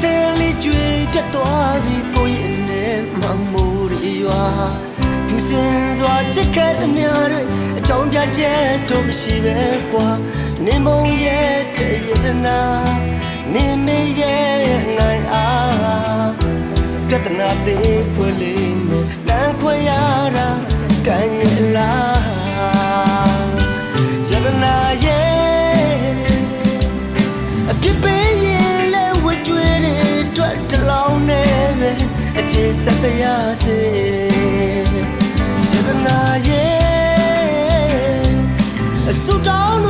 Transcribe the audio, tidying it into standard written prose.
သေးလေးကျွေးပြတ်သွားပြီးကိုရင်နဲ့မမိုးရီရွာပြူစင်သွားချစ်ခဲ့သမျှတွေအကြောင်းပြချက်တော့မရှိပဲကွာနေမုံရဲ့တရတနာနေမရဲ့နိုင်အားပြဿနာသေးဖွယ်လေးနဲ့လမ်းခွဲရတာတန်ရလားရတနာရဲ့အပြစ်ပေးရင်လဲဝှကျွေးတွေတွေ့တလောင်းနဲ့ပဲအခြေဆက်ပြရစေရတနာရဲ့အဆူတောင်း